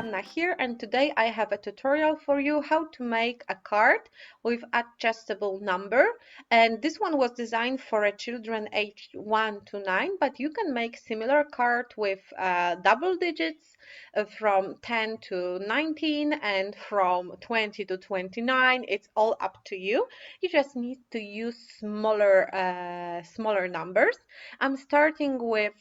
Anna here, and today I have a tutorial for you how to make a card with adjustable number. And this one was designed for a children aged 1 to 9, but you can make similar card with double digits from 10 to 19 and from 20 to 29. It's all up to you. You just need to use smaller numbers. I'm starting with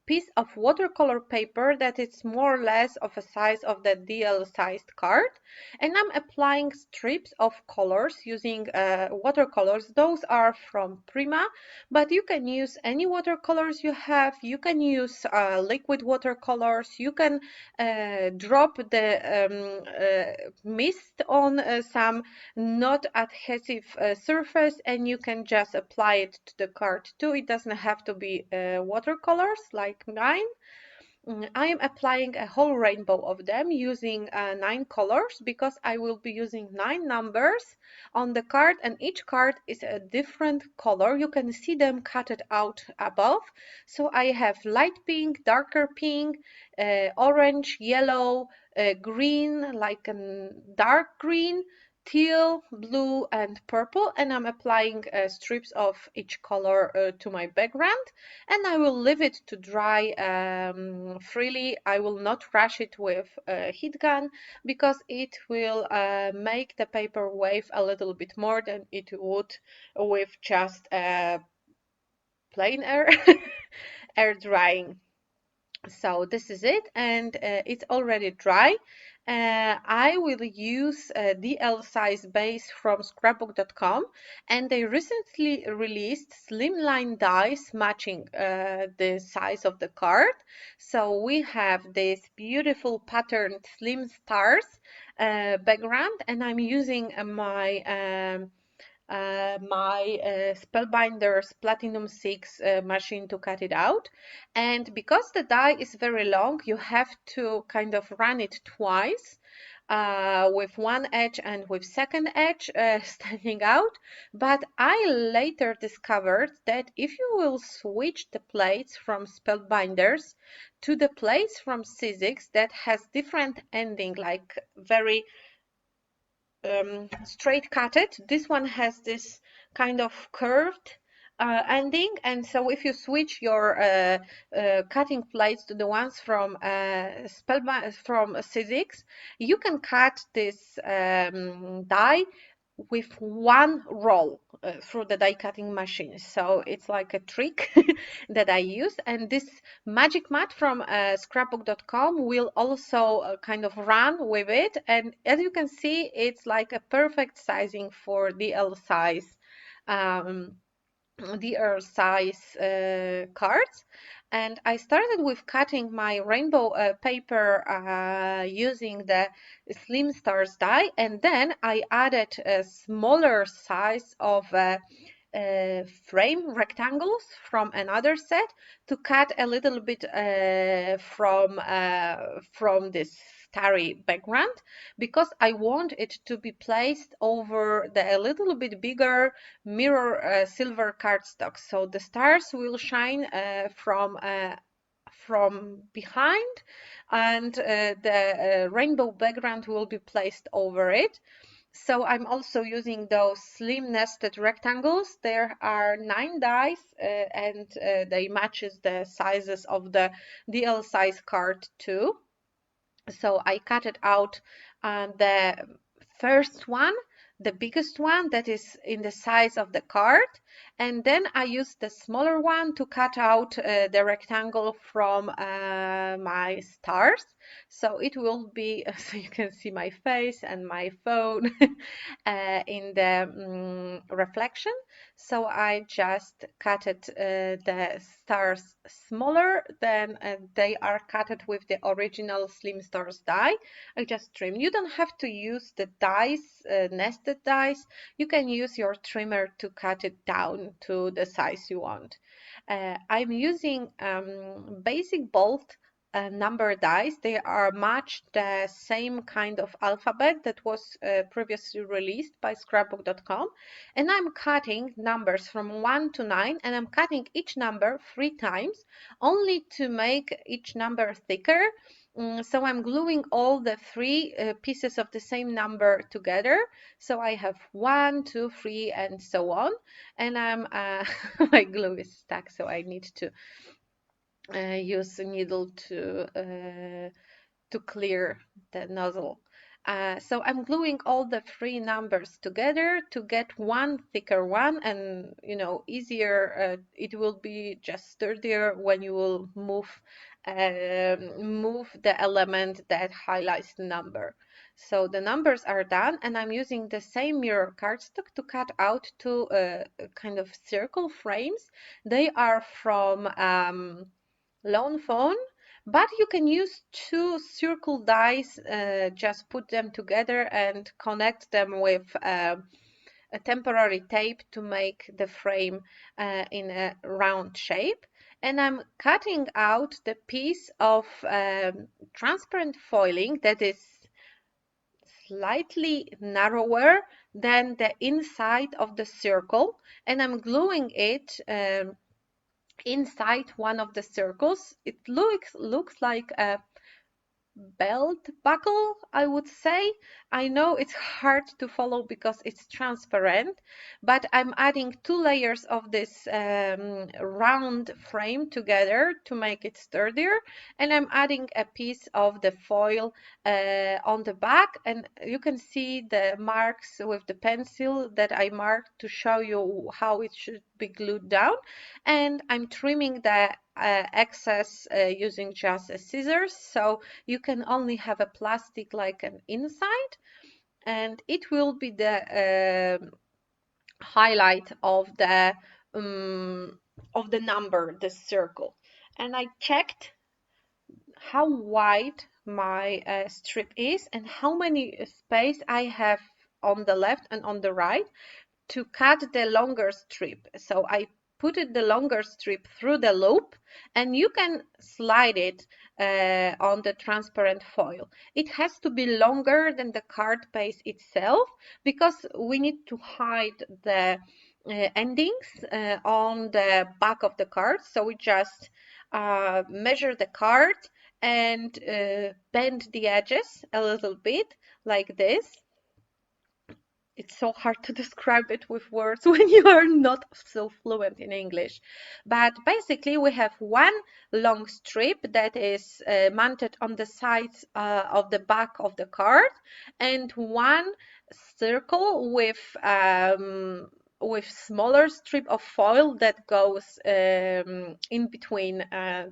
piece of watercolor paper that is more or less of a size of the DL sized card, and I'm applying strips of colors using watercolors. Those are from Prima, but you can use any watercolors you have. You can use liquid watercolors. You can drop the mist on some not adhesive surface, and you can just apply it to the card too. It doesn't have to be watercolors like mine. I am applying a whole rainbow of them using 9 colors because I will be using 9 numbers on the card, and each card is a different color. You can see them cutted out above. So I have light pink, darker pink, orange, yellow, green, like a dark green, teal, blue, and purple, and I'm applying strips of each color to my background, and I will leave it to dry freely. I will not rush it with a heat gun because it will make the paper wave a little bit more than it would with just plain air air drying. So this is it, and it's already dry. I will use DL size base from scrapbook.com, and they recently released slimline dies matching the size of the card. So we have this beautiful patterned slim stars background, and I'm using my Spellbinders Platinum 6 machine to cut it out. And because the die is very long, you have to kind of run it twice, with one edge and with second edge standing out. But I later discovered that if you will switch the plates from Spellbinders to the plates from Sizzix that has different ending, like very straight cutted. This one has this kind of curved ending, and so if you switch your cutting plates to the ones from from Sizzix, you can cut this die with one roll through the die cutting machine. So it's like a trick that I use, and this magic mat from scrapbook.com will also kind of run with it, and as you can see, it's like a perfect sizing for DL size cards. And I started with cutting my rainbow paper using the Slim Stars die, and then I added a smaller size of frame rectangles from another set to cut a little bit from this starry background, because I want it to be placed over the a little bit bigger mirror silver cardstock, so the stars will shine from behind, and the rainbow background will be placed over it. So I'm also using those slim nested rectangles. There are 9 dies, and they matches the sizes of the DL size card too. So I cut it out the first one, the biggest one that is in the size of the card, and then I use the smaller one to cut out the rectangle from my stars. So it will be, so you can see my face and my phone in the reflection. So I just cut it the stars smaller than they are cut with the original Slim Stars die. I just trim. You don't have to use the dies, nested dies. You can use your trimmer to cut it down to the size you want. I'm using basic bolt number dies. They are much the same kind of alphabet that was previously released by scrapbook.com, and I'm cutting numbers from 1 to 9, and I'm cutting each number 3 times only to make each number thicker So I'm gluing all the three pieces of the same number together. So I have 1, 2, 3, and so on. And I'm my glue is stuck, so I need to use a needle to clear the nozzle. So I'm gluing all the three numbers together to get one thicker one, and easier. It will be just sturdier when you will move the element that highlights the number. So the numbers are done, and I'm using the same mirror cardstock to cut out two kind of circle frames. They are from Lone Phone, but you can use two circle dies, just put them together and connect them with a temporary tape to make the frame in a round shape. And I'm cutting out the piece of transparent foiling that is slightly narrower than the inside of the circle, and I'm gluing it inside one of the circles. It looks like a belt buckle, I would say. I know it's hard to follow because it's transparent, but I'm adding two layers of this round frame together to make it sturdier, and I'm adding a piece of the foil on the back, and you can see the marks with the pencil that I marked to show you how it should be glued down. And I'm trimming the excess using just a scissors, so you can only have a plastic like an inside, and it will be the highlight of the number, the circle. And I checked how wide my strip is and how many space I have on the left and on the right to cut the longer strip. So I put the longer strip through the loop, and you can slide it on the transparent foil. It has to be longer than the card base itself because we need to hide the endings on the back of the card. So we just measure the card and bend the edges a little bit like this. It's so hard to describe it with words when you are not so fluent in English. But basically, we have one long strip that is mounted on the sides of the back of the card, and one circle with smaller strip of foil that goes in between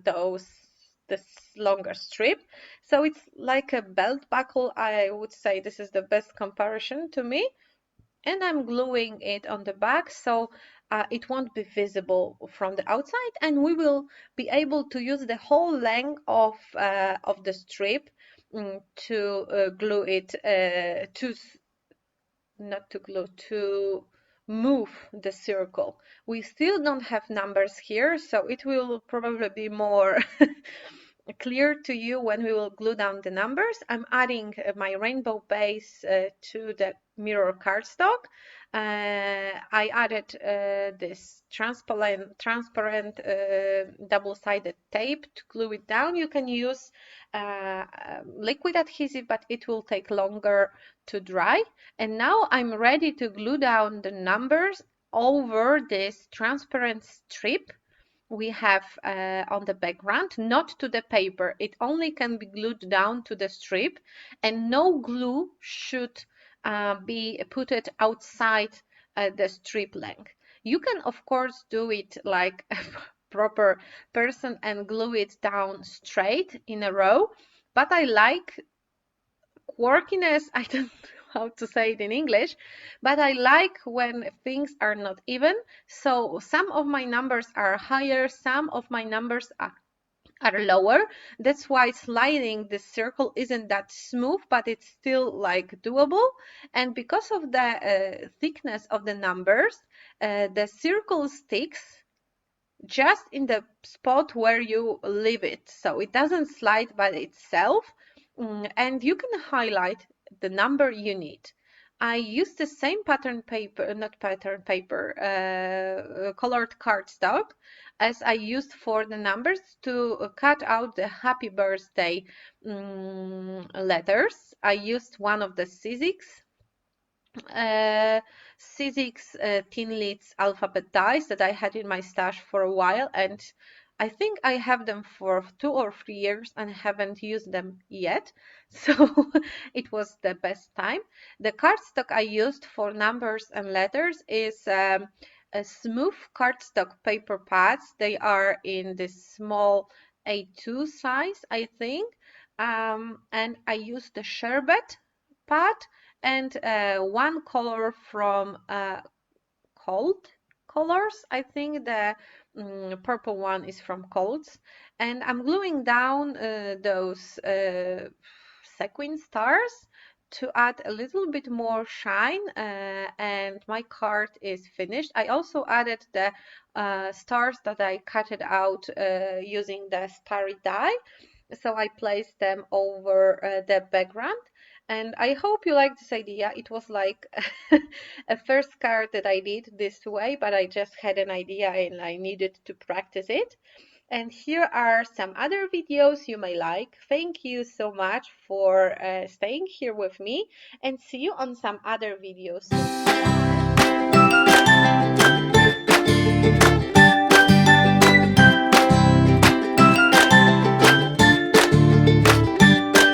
those this longer strip. So it's like a belt buckle. I would say this is the best comparison to me, and I'm gluing it on the back so it won't be visible from the outside, and we will be able to use the whole length of the strip to glue it not to glue, to move the circle. We still don't have numbers here, so it will probably be more clear to you when we will glue down the numbers. I'm adding my rainbow base to the mirror cardstock. I added this transparent double-sided tape to glue it down. You can use liquid adhesive, but it will take longer to dry. And now I'm ready to glue down the numbers over this transparent strip we have on the background, not to the paper. It only can be glued down to the strip, and no glue should be put it outside the strip length. You can of course do it like a proper person and glue it down straight in a row, but I like quirkiness. I don't know how to say it in English, but I like when things are not even. So some of my numbers are higher, some of my numbers are lower. That's why sliding this circle isn't that smooth, but it's still like doable. And because of the thickness of the numbers, the circle sticks just in the spot where you leave it, so it doesn't slide by itself. And you can highlight the number you need. I used the same pattern paper, not pattern paper, colored cardstock as I used for the numbers to cut out the happy birthday letters. I used one of the uh, Sizzix Thin Lids alphabet dies that I had in my stash for a while, and I think I have them for 2 or 3 years and haven't used them yet. So it was the best time. The cardstock I used for numbers and letters is a smooth cardstock paper pads. They are in this small A2 size, I think. And I used the sherbet pad and one color from Cold Colors. I think the purple one is from Colds. And I'm gluing down those sequin stars to add a little bit more shine, and my card is finished. I also added the stars that I cut it out using the starry die. So I placed them over the background, and I hope you like this idea. It was like a first card that I did this way, but I just had an idea and I needed to practice it. And here are some other videos you may like. Thank you so much for staying here with me, and see you on some other videos soon. Bye!